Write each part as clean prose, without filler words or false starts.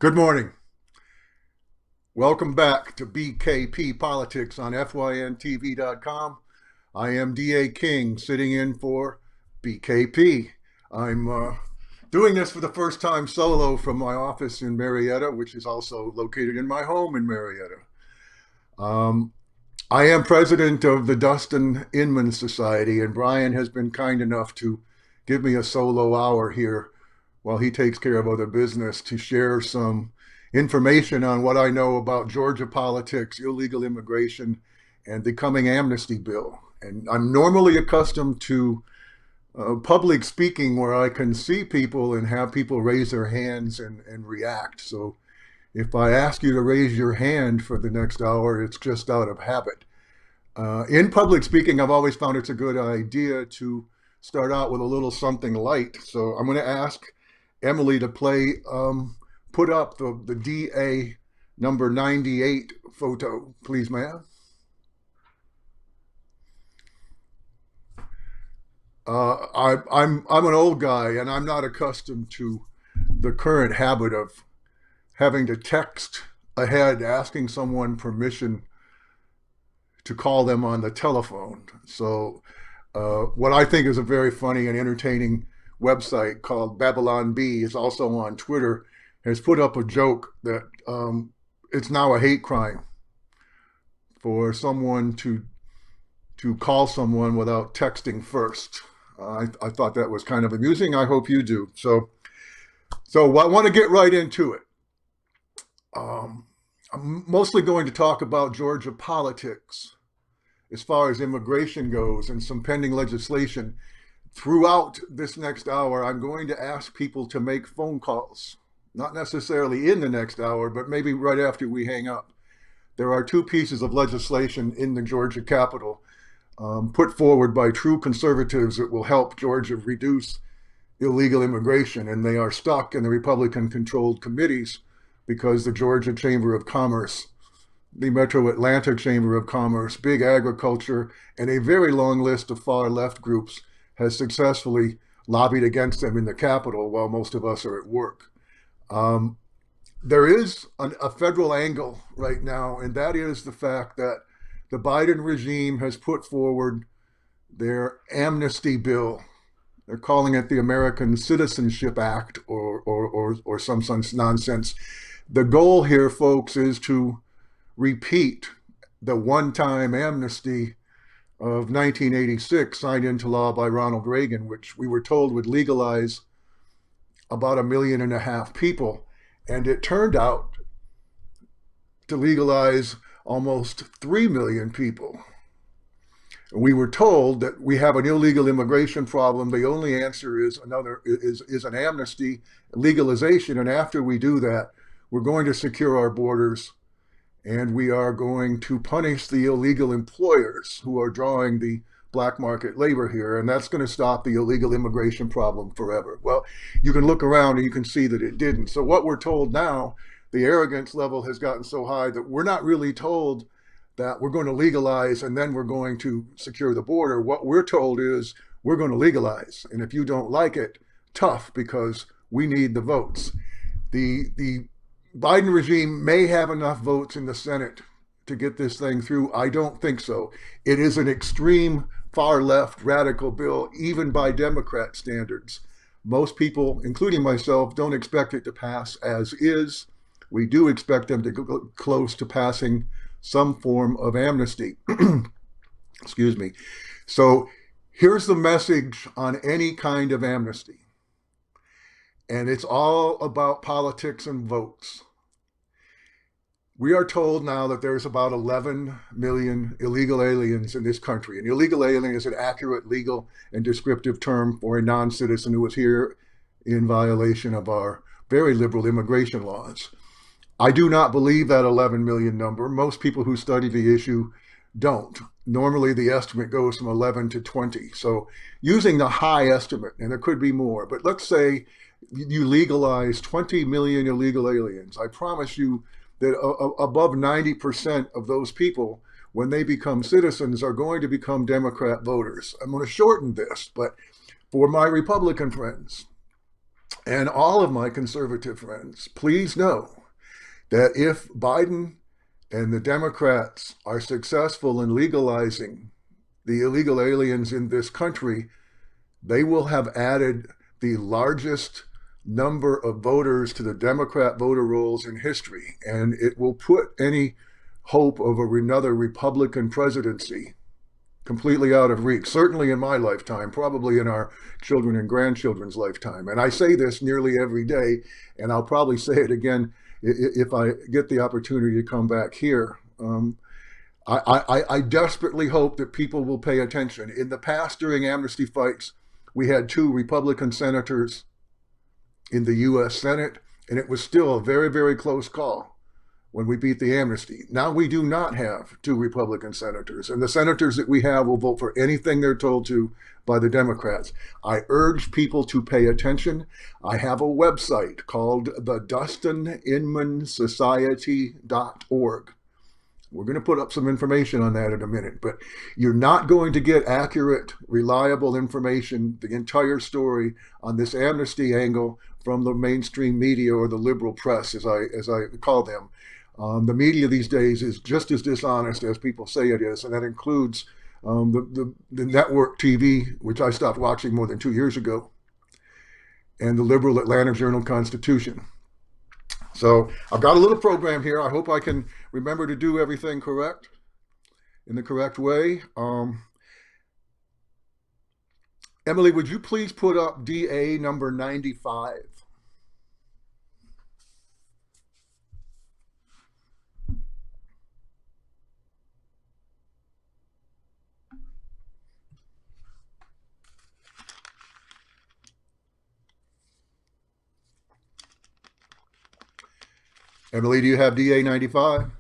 Good morning. Welcome back to BKP Politics on FYNTV.com. I am DA King sitting in for BKP. I'm doing this for the first time solo from my office in Marietta, which is also located in my home in Marietta. Um, I am president of the Dustin Inman Society, and Brian has been kind enough to give me a solo hour here while he takes care of other business to share some information on what I know about Georgia politics, illegal immigration, and the coming amnesty bill. And I'm normally accustomed to public speaking where I can see people and have people raise their hands and react. So if I ask you to raise your hand for the next hour, it's just out of habit. In public speaking, I've always found it's a good idea to start out with a little something light. So I'm going to ask Emily to put up the DA number 98 photo, please, ma'am. I'm an old guy, and I'm not accustomed to the current habit of having to text ahead, asking someone permission to call them on the telephone. So, what I think is a very funny and entertaining website called Babylon Bee is also on Twitter, has put up a joke that it's now a hate crime for someone to call someone without texting first. I thought that was kind of amusing. I hope you do. So I want to get right into it. I'm mostly going to talk about Georgia politics as far as immigration goes and some pending legislation. Throughout this next hour, I'm going to ask people to make phone calls, not necessarily in the next hour, but maybe right after we hang up. There are two pieces of legislation in the Georgia Capitol put forward by true conservatives that will help Georgia reduce illegal immigration, and they are stuck in the Republican-controlled committees because the Georgia Chamber of Commerce, the Metro Atlanta Chamber of Commerce, Big Agriculture, and a very long list of far-left groups has successfully lobbied against them in the Capitol while most of us are at work. There is a federal angle right now, and that is the fact that the Biden regime has put forward their amnesty bill. They're calling it the American Citizenship Act or some nonsense. The goal here, folks, is to repeat the one-time amnesty of 1986 signed into law by Ronald Reagan, which we were told would legalize about 1.5 million people. And it turned out to legalize almost 3 million people. We were told that we have an illegal immigration problem. The only answer is an amnesty, legalization. And after we do that, we're going to secure our borders, and we are going to punish the illegal employers who are drawing the black market labor here, and that's going to stop the illegal immigration problem forever. Well, you can look around and you can see that it didn't. So what we're told now, the arrogance level has gotten so high that we're not really told that we're going to legalize and then we're going to secure the border. What we're told is we're going to legalize, and if you don't like it, tough, because we need the votes. The Biden regime may have enough votes in the Senate to get this thing through. I don't think so. It is an extreme far left radical bill, even by Democrat standards. Most people, including myself, don't expect it to pass as is. We do expect them to go close to passing some form of amnesty. Excuse me. So here's the message on any kind of amnesty. And it's all about politics and votes. We are told now that there's about 11 million illegal aliens in this country. An illegal alien is an accurate, legal, and descriptive term for a non-citizen who is here in violation of our very liberal immigration laws. I do not believe that 11 million number. Most people who study the issue don't. Normally, the estimate goes from 11 to 20. So using the high estimate, and there could be more, but let's say you legalize 20 million illegal aliens. I promise you that above 90% of those people, when they become citizens, are going to become Democrat voters. I'm going to shorten this, but for my Republican friends, And all of my conservative friends, please know that if Biden and the Democrats are successful in legalizing the illegal aliens in this country, they will have added the largest number of voters to the Democrat voter rolls in history. And it will put any hope of another Republican presidency completely out of reach, certainly in my lifetime, probably in our children and grandchildren's lifetime. And I say this nearly every day, and I'll probably say it again if I get the opportunity to come back here. I desperately hope that people will pay attention. In the past, during amnesty fights, we had 2 Republican senators in the U.S. Senate, and it was still a very, very close call when we beat the amnesty. Now we do not have 2 Republican senators, and the senators that we have will vote for anything they're told to by the Democrats. I urge people to pay attention. I have a website called the DustinInmanSociety.org. We're going to put up some information on that in a minute, but you're not going to get accurate, reliable information, the entire story on this amnesty angle from the mainstream media or the liberal press, as I call them. The media these days is just as dishonest as people say it is, and that includes the network TV, which I stopped watching more than 2 years ago, and the liberal Atlanta Journal-Constitution. So I've got a little program here. I hope I can remember to do everything correct, in the correct way. Emily, would you please put up DA number 95? Emily, do you have DA 95?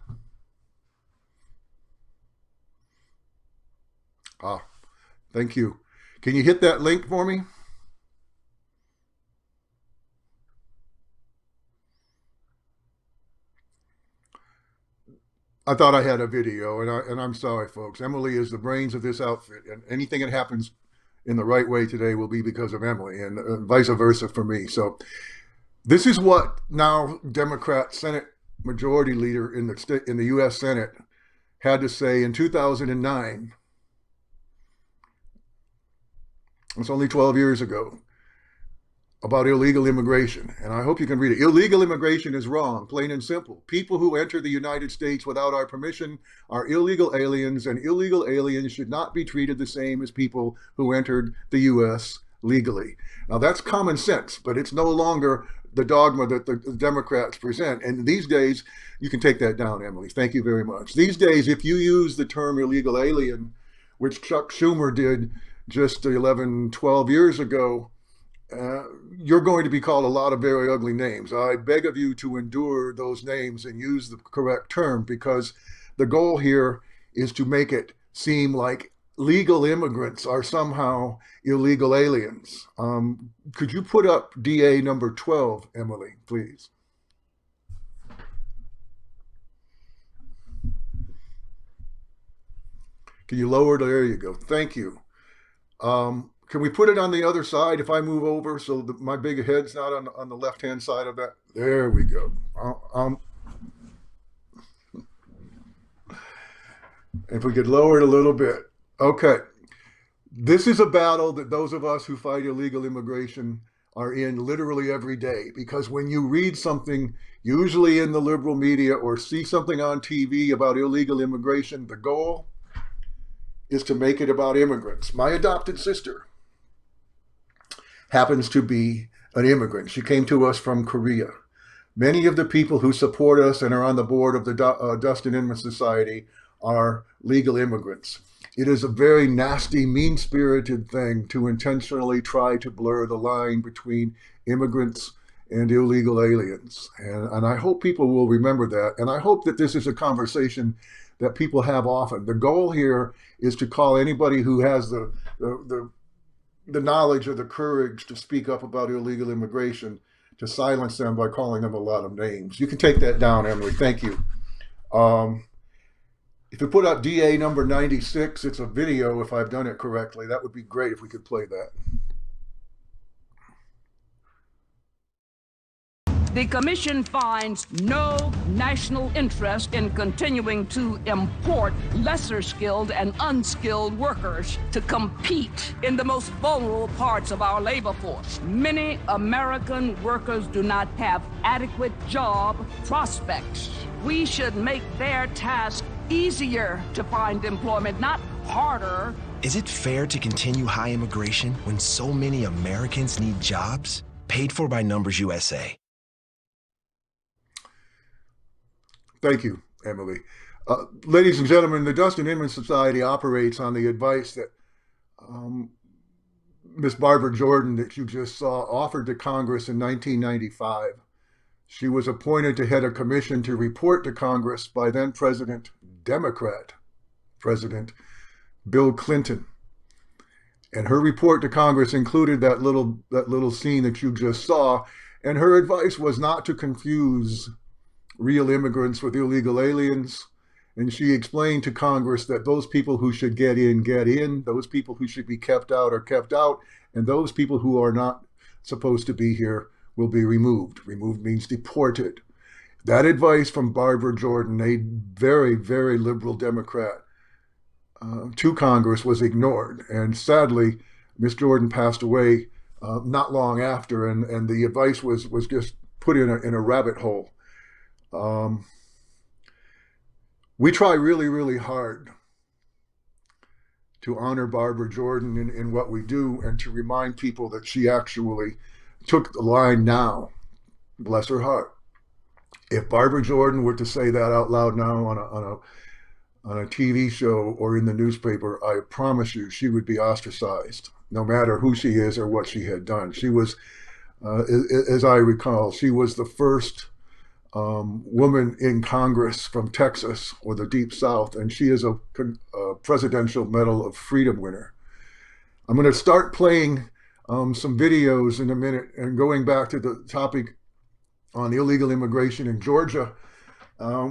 Ah, thank you. Can you hit that link for me? I thought I had a video, and I'm sorry, folks. Emily is the brains of this outfit, and anything that happens in the right way today will be because of Emily, and vice versa for me. So this is what now Democrat Senate Majority Leader in the U.S. Senate had to say in 2009. It's only 12 years ago, about illegal immigration. And I hope you can read it. Illegal immigration is wrong, plain and simple. People who enter the United States without our permission are illegal aliens, and illegal aliens should not be treated the same as people who entered the U.S. legally. Now, that's common sense, but it's no longer the dogma that the Democrats present. And these days, you can take that down, Emily. Thank you very much. These days, if you use the term illegal alien, which Chuck Schumer did just 11, 12 years ago, you're going to be called a lot of very ugly names. I beg of you to endure those names and use the correct term, because the goal here is to make it seem like legal immigrants are somehow illegal aliens. Could you put up DA number 12, Emily, please? Can you lower it? There you go. Thank you. Can we put it on the other side if I move over so that my big head's not on the left-hand side of that? There we go. If we could lower it a little bit. Okay. This is a battle that those of us who fight illegal immigration are in literally every day, because when you read something, usually in the liberal media, or see something on TV about illegal immigration, the goal is to make it about immigrants. My adopted sister happens to be an immigrant. She came to us from Korea. Many of the people who support us and are on the board of the Dustin Inman Society are legal immigrants. It is a very nasty, mean-spirited thing to intentionally try to blur the line between immigrants and illegal aliens. And I hope people will remember that. And I hope that this is a conversation that people have often. The goal here is to call anybody who has the knowledge or the courage to speak up about illegal immigration, to silence them by calling them a lot of names. You can take that down, Emily. Thank you. If you put up DA number 96, it's a video, if I've done it correctly. That would be great if we could play that. The Commission finds no national interest in continuing to import lesser skilled and unskilled workers to compete in the most vulnerable parts of our labor force. Many American workers do not have adequate job prospects. We should make their task easier to find employment, not harder. Is it fair to continue high immigration when so many Americans need jobs? Paid for by Numbers USA. Thank you, Emily. Ladies and gentlemen, the Dustin Inman Society operates on the advice that Miss Barbara Jordan, that you just saw, offered to Congress in 1995. She was appointed to head a commission to report to Congress by then President, Democrat President Bill Clinton. And her report to Congress included that little scene that you just saw. And her advice was not to confuse real immigrants with illegal aliens. And she explained to Congress that those people who should get in, those people who should be kept out are kept out, and those people who are not supposed to be here will be removed. Removed means deported. That advice from Barbara Jordan, a very, very liberal Democrat, to Congress was ignored. And sadly, Miss Jordan passed away not long after, and the advice was just put in a rabbit hole. We try really, really hard to honor Barbara Jordan in what we do, and to remind people that she actually took the line now, bless her heart. If Barbara Jordan were to say that out loud now on a TV show or in the newspaper, I promise you she would be ostracized, no matter who she is or what she had done. She was, as I recall, she was the first woman in Congress from Texas or the Deep South, and she is a Presidential Medal of Freedom winner. I'm going to start playing some videos in a minute, and going back to the topic on illegal immigration in Georgia. I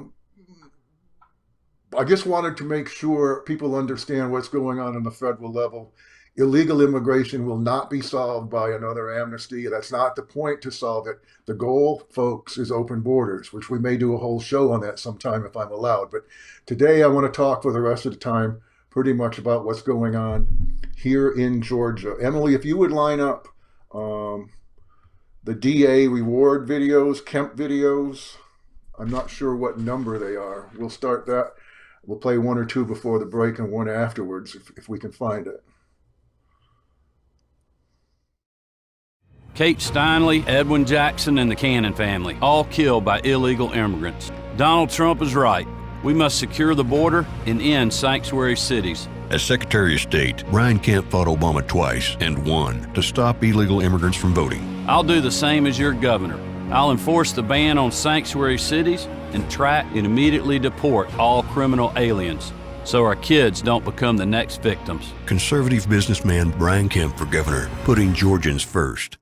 just wanted to make sure people understand what's going on the federal level. Illegal immigration will not be solved by another amnesty. That's not the point to solve it. The goal, folks, is open borders, which we may do a whole show on that sometime if I'm allowed. But today I want to talk for the rest of the time pretty much about what's going on here in Georgia. Emily, if you would line up the DA reward videos, Kemp videos. I'm not sure what number they are. We'll start that. We'll play one or two before the break and one afterwards if we can find it. Kate Steinle, Edwin Jackson, and the Cannon family, all killed by illegal immigrants. Donald Trump is right. We must secure the border and end sanctuary cities. As Secretary of State, Brian Kemp fought Obama twice and won to stop illegal immigrants from voting. I'll do the same as your governor. I'll enforce the ban on sanctuary cities and track and immediately deport all criminal aliens so our kids don't become the next victims. Conservative businessman Brian Kemp for governor, putting Georgians first.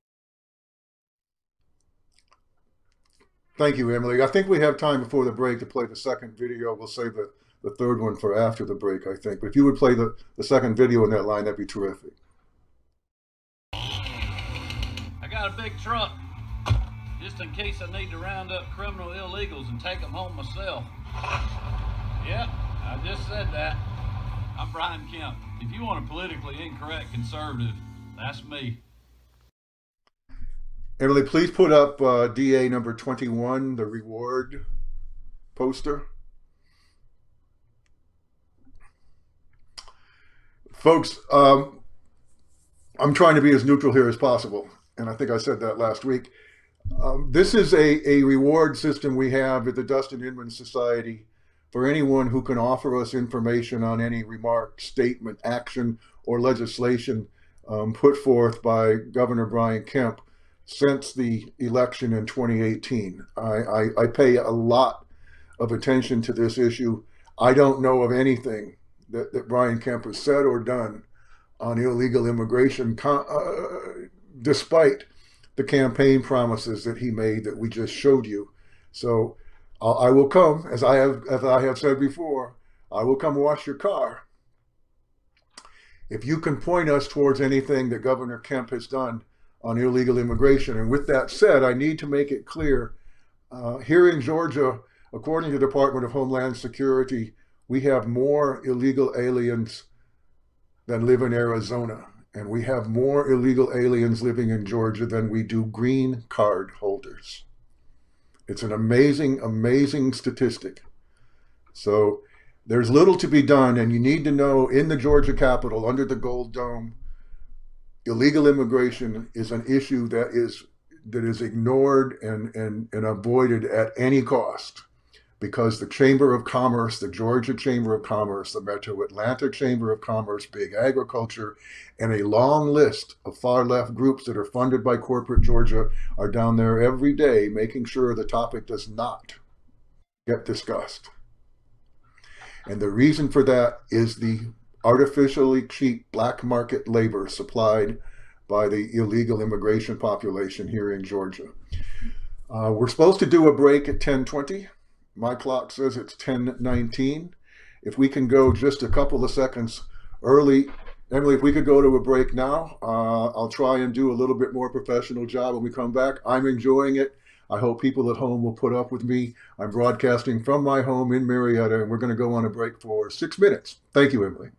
Thank you, Emily. I think we have time before the break to play the second video. We'll save the third one for after the break, I think. But if you would play the second video in that line, that'd be terrific. I got a big truck, just in case I need to round up criminal illegals and take them home myself. Yep, I just said that. I'm Brian Kemp. If you want a politically incorrect conservative, that's me. Emily, please put up DA number 21, the reward poster. Folks, I'm trying to be as neutral here as possible, and I think I said that last week. This is a reward system we have at the Dustin Inman Society for anyone who can offer us information on any remark, statement, action, or legislation put forth by Governor Brian Kemp since the election in 2018. I pay a lot of attention to this issue. I don't know of anything that Brian Kemp has said or done on illegal immigration, despite the campaign promises that he made that we just showed you. So I will come, as I have said before, I will come wash your car. If you can point us towards anything that Governor Kemp has done on illegal immigration. And with that said, I need to make it clear, here in Georgia, according to the Department of Homeland Security, we have more illegal aliens than live in Arizona. And we have more illegal aliens living in Georgia than we do green card holders. It's an amazing, amazing statistic. So there's little to be done, and you need to know in the Georgia Capitol, under the Gold Dome, illegal immigration is an issue that is ignored and avoided at any cost, because the Chamber of Commerce, the Georgia Chamber of Commerce, the Metro Atlanta Chamber of Commerce, Big Agriculture, and a long list of far left groups that are funded by corporate Georgia are down there every day making sure the topic does not get discussed. And the reason for that is the artificially cheap black market labor supplied by the illegal immigration population here in Georgia. We're supposed to do a break at 10:20. My clock says it's 10:19. If we can go just a couple of seconds early, Emily, if we could go to a break now, I'll try and do a little bit more professional job when we come back. I'm enjoying it. I hope people at home will put up with me. I'm broadcasting from my home in Marietta, and we're going to go on a break for 6 minutes. Thank you, Emily.